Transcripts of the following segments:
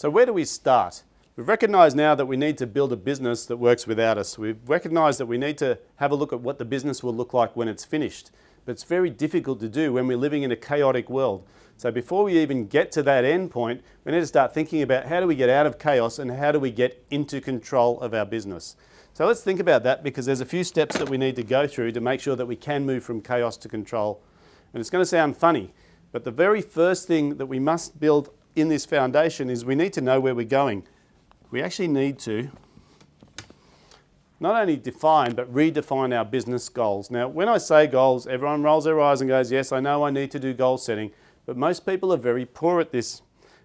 So where do we start? We've recognised now that we need to build a business that works without us. We've recognised that we need to have a look at what the business will look like when it's finished. But it's very difficult to do when we're living in a chaotic world. So before we even get to that end point, we need to start thinking about how do we get out of chaos and how do we get into control of our business. So let's think about that, because there's a few steps that we need to go through to make sure that we can move from chaos to control. And it's going to sound funny, but the very first thing that we must build in this foundation is we need to know where we're going. We actually need to not only define, but redefine our business goals. Now, when I say goals, everyone rolls their eyes and goes, yes, I know I need to do goal setting, but most people are very poor at this.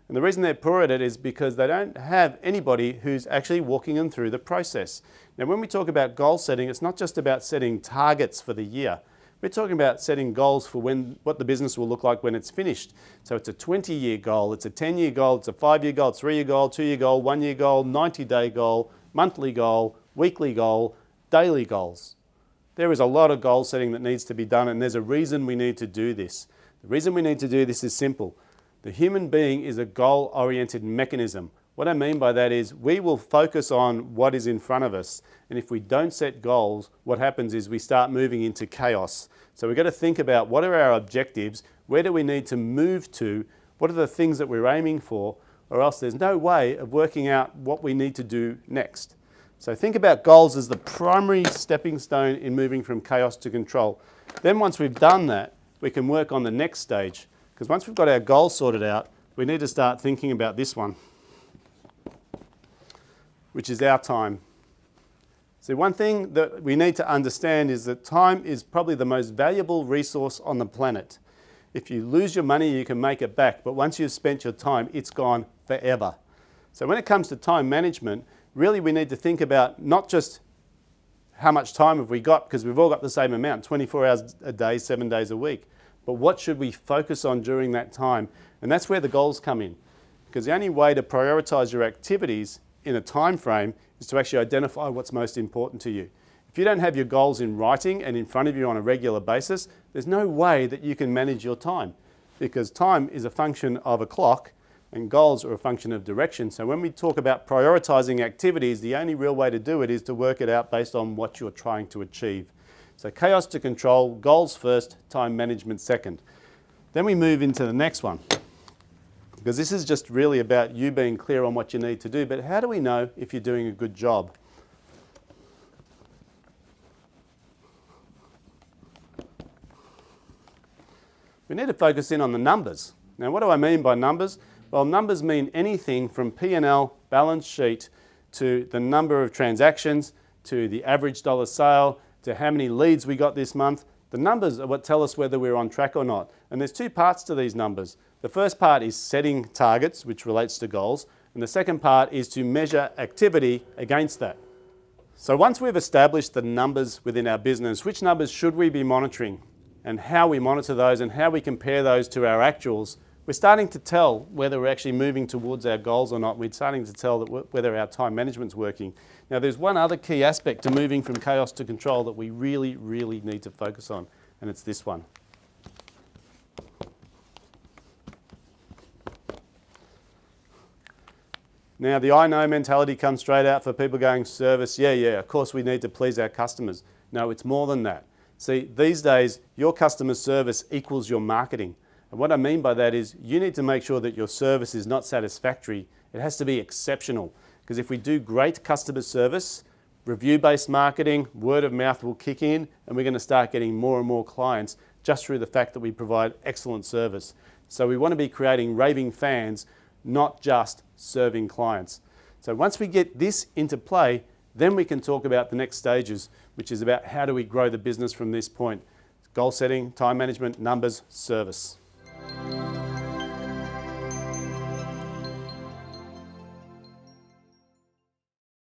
And the reason they're poor at it is because they don't have anybody who's actually walking them through the process. Now, when we talk about goal setting, it's not just about setting targets for the year. We're talking about setting goals for what the business will look like when it's finished. So it's a 20-year goal, it's a 10-year goal, it's a 5-year goal, 3-year goal, 2-year goal, 1-year goal, 90-day goal, monthly goal, weekly goal, daily goals. There is a lot of goal setting that needs to be done, and there's a reason we need to do this. The reason we need to do this is simple. The human being is a goal-oriented mechanism. What I mean by that is we will focus on what is in front of us, and if we don't set goals, what happens is we start moving into chaos. So we've got to think about what are our objectives, where do we need to move to, what are the things that we're aiming for, or else there's no way of working out what we need to do next. So think about goals as the primary stepping stone in moving from chaos to control. Then once we've done that, we can work on the next stage, because once we've got our goals sorted out, we need to start thinking about this one, which is our time. So one thing that we need to understand is that time is probably the most valuable resource on the planet. If you lose your money, you can make it back, but once you've spent your time, it's gone forever. So when it comes to time management, really we need to think about not just how much time have we got, because we've all got the same amount, 24 hours a day, 7 days a week, but what should we focus on during that time? And that's where the goals come in, because the only way to prioritize your activities in a time frame is to actually identify what's most important to you. If you don't have your goals in writing and in front of you on a regular basis, there's no way that you can manage your time, because time is a function of a clock and goals are a function of direction. So when we talk about prioritizing activities, the only real way to do it is to work it out based on what you're trying to achieve. So chaos to control, goals first, time management second. Then we move into the next one, because this is just really about you being clear on what you need to do. But how do we know if you're doing a good job? We need to focus in on the numbers. Now, what do I mean by numbers? Well, numbers mean anything from P&L, balance sheet, to the number of transactions, to the average dollar sale, to how many leads we got this month. The numbers are what tell us whether we're on track or not. And there's two parts to these numbers. The first part is setting targets, which relates to goals, and the second part is to measure activity against that. So once we've established the numbers within our business, which numbers should we be monitoring, and how we monitor those and how we compare those to our actuals, we're starting to tell whether we're actually moving towards our goals or not. We're starting to tell that whether our time management's working. Now, there's one other key aspect to moving from chaos to control that we really, really need to focus on, and it's this one. Now, the I know mentality comes straight out for people going, service, yeah, of course we need to please our customers. No, it's more than that. See, these days, your customer service equals your marketing. And what I mean by that is you need to make sure that your service is not satisfactory. It has to be exceptional. Because if we do great customer service, review-based marketing, word of mouth will kick in, and we're going to start getting more and more clients just through the fact that we provide excellent service. So we want to be creating raving fans, not just serving clients. So once we get this into play, then we can talk about the next stages, which is about how do we grow the business from this point. Goal setting, time management, numbers, service.